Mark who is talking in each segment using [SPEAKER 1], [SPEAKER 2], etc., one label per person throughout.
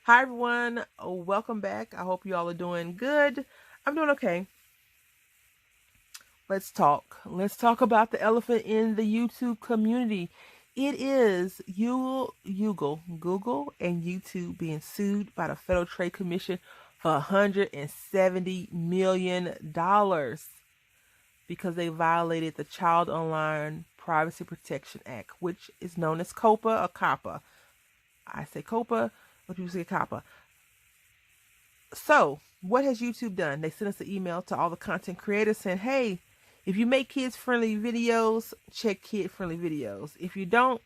[SPEAKER 1] Hi everyone, welcome back. I hope you all are doing good. I'm doing okay. Let's talk. Let's talk about the elephant in the YouTube community. It is Google and YouTube being sued by the Federal Trade Commission for $170 million because they violated the Child Online Privacy Protection Act, which is known as COPA or COPPA. I say COPA, but people say COPPA. So, what has YouTube done? They sent us an email to all the content creators saying, hey, if you make kids-friendly videos, check kid-friendly videos. If you don't,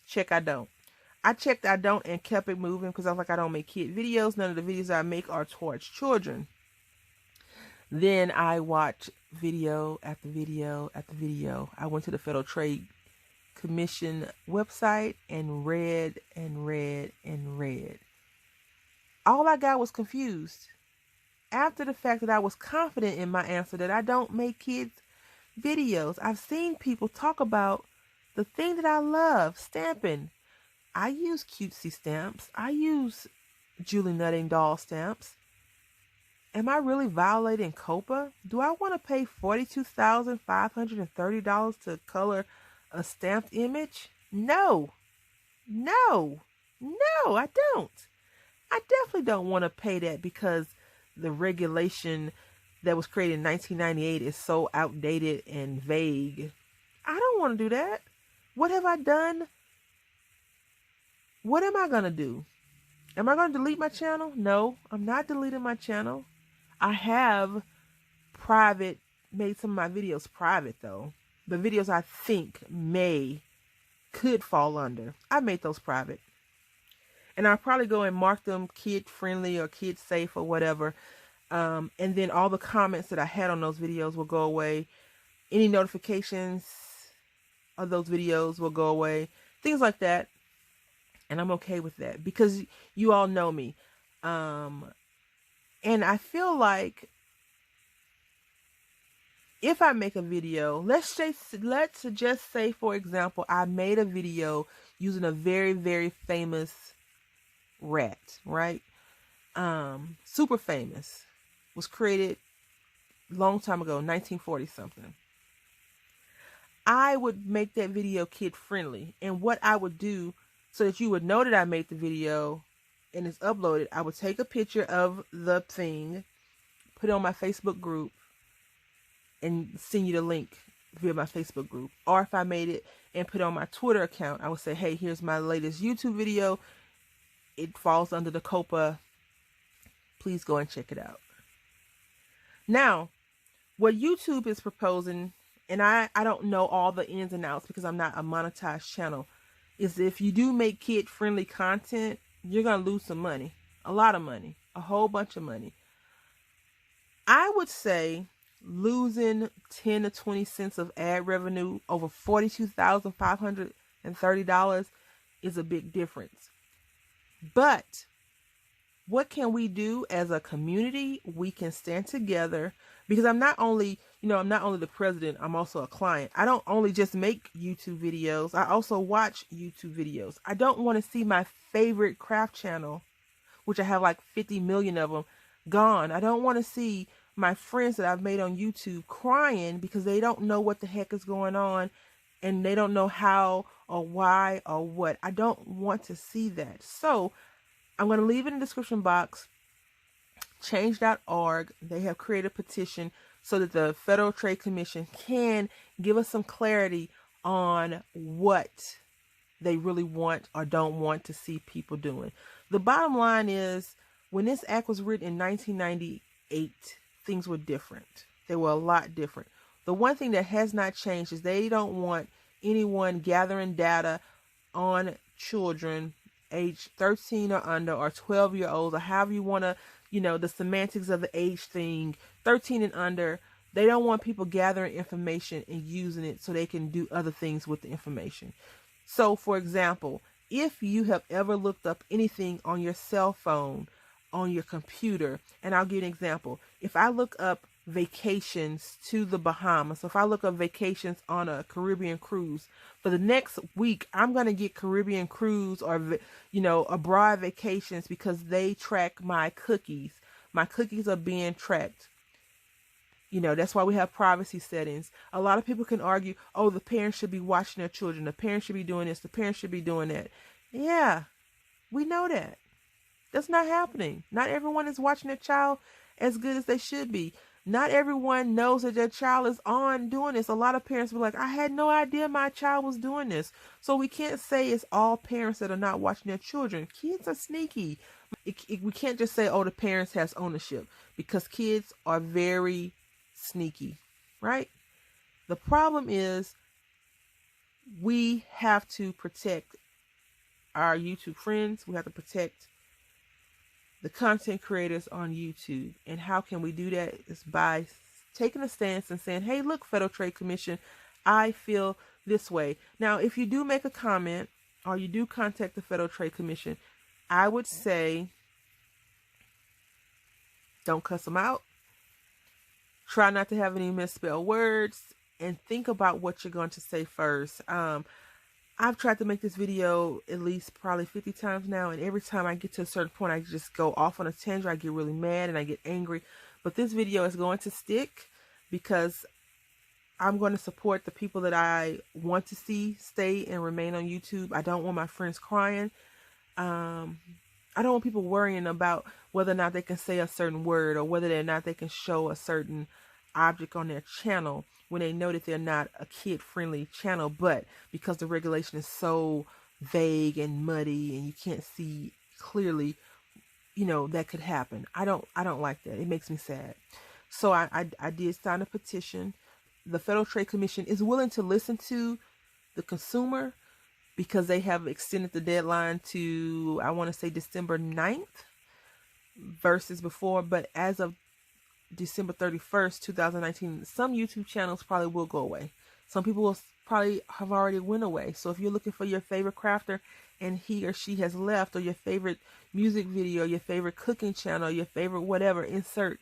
[SPEAKER 1] check I don't. I checked I don't and kept it moving because I was like, I don't make kid videos. None of the videos I make are towards children. Then I watched video after video after video. I went to the Federal Trade Commission website and read and read and read. All I got was confused. After the fact that I was confident in my answer that I don't make kids videos, I've seen people talk about the thing that I love, stamping. I use cutesy stamps. I use Julie Nutting doll stamps. Am I really violating COPA? Do I want to pay $42,530 to color a stamped image? No, I don't. I definitely don't want to pay that because the regulation that was created in 1998 is so outdated and vague. I don't want to do that. What have I done? What am I going to do? Am I going to delete my channel? No, I'm not deleting my channel. I have made some of my videos private though. The videos I think could fall under. I made those private. And I'll probably go and mark them kid-friendly or kid-safe or whatever. And then all the comments that I had on those videos will go away. Any notifications of those videos will go away. Things like that. And I'm okay with that because you all know me. And I feel like if I make a video, let's just say, for example, I made a video using a very, very famous rat, right? Super famous, was created a long time ago, 1940 something. I would make that video kid friendly, and what I would do so that you would know that I made the video and it's uploaded, I would take a picture of the thing, put it on my Facebook group, and send you the link via my Facebook group. Or if I made it and put it on my Twitter account, I would say, hey, here's my latest YouTube video. It falls under the COPA. Please go and check it out. Now, what YouTube is proposing, and I don't know all the ins and outs because I'm not a monetized channel, is if you do make kid-friendly content, you're going to lose some money. A lot of money. A whole bunch of money. I would say losing 10 to 20 cents of ad revenue over $42,530 is a big difference. But what can we do as a community? We can stand together because I'm not only the president, I'm also a client. I don't only just make YouTube videos. I also watch YouTube videos. I don't want to see my favorite craft channel, which I have like 50 million of them, gone. I don't want to see my friends that I've made on YouTube crying because they don't know what the heck is going on and they don't know how or why or what. I don't want to see that. So I'm going to leave it in the description box. Change.org. They have created a petition so that the Federal Trade Commission can give us some clarity on what they really want or don't want to see people doing. The bottom line is, when this act was written in 1998, things were different. They were a lot different. The one thing that has not changed is they don't want anyone gathering data on children age 13 or under, or 12-year-olds, or however you want to, the semantics of the age thing, 13 and under. They don't want people gathering information and using it so they can do other things with the information. So, for example, if you have ever looked up anything on your cell phone, on your computer, and I'll give you an example. If I look up vacations to the Bahamas. So if I look up vacations on a Caribbean cruise, for the next week, I'm going to get Caribbean cruise or, abroad vacations because they track my cookies. My cookies are being tracked. That's why we have privacy settings. A lot of people can argue, oh, the parents should be watching their children. The parents should be doing this. The parents should be doing that. Yeah, we know that. That's not happening. Not everyone is watching their child as good as they should be. Not everyone knows that their child is on doing this. A lot of parents will be like, I had no idea my child was doing this. So we can't say it's all parents that are not watching their children. Kids are sneaky. We can't just say, oh, the parents has ownership, because kids are very sneaky, right? The problem is we have to protect our YouTube friends. We have to protect the content creators on YouTube. And how can we do that? Is by taking a stance and saying, hey, look, Federal Trade Commission, I feel this way. Now, if you do make a comment or you do contact the Federal Trade Commission, I would say don't cuss them out. Try not to have any misspelled words, and think about what you're going to say first. I've tried to make this video at least probably 50 times now, and every time I get to a certain point, I just go off on a tangent. I get really mad and I get angry. But this video is going to stick because I'm going to support the people that I want to see stay and remain on YouTube. I don't want my friends crying. I don't want people worrying about whether or not they can say a certain word or whether or not they can show a certain object on their channel when they know that they're not a kid-friendly channel, but because the regulation is so vague and muddy and you can't see clearly, that could happen. I don't like that. It makes me sad. So I did sign a petition. The Federal Trade Commission is willing to listen to the consumer because they have extended the deadline to, I want to say, December 9th versus before, but as of December 31st, 2019, some YouTube channels probably will go away. Some people will probably have already went away. So if you're looking for your favorite crafter and he or she has left, or your favorite music video, your favorite cooking channel, your favorite whatever, insert,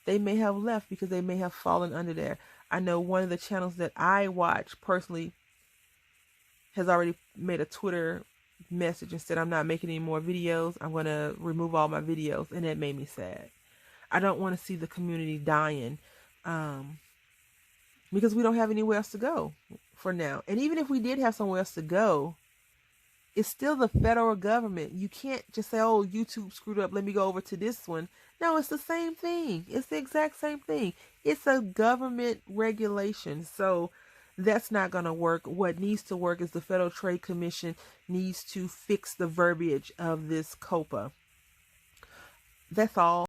[SPEAKER 1] they may have left because they may have fallen under there. I know one of the channels that I watch personally has already made a Twitter message and said, I'm not making any more videos. I'm going to remove all my videos. And that made me sad. I don't want to see the community dying because we don't have anywhere else to go for now. And even if we did have somewhere else to go, it's still the federal government. You can't just say, oh, YouTube screwed up, let me go over to this one. No, it's the same thing. It's the exact same thing. It's a government regulation. So that's not going to work. What needs to work is the Federal Trade Commission needs to fix the verbiage of this COPA. That's all.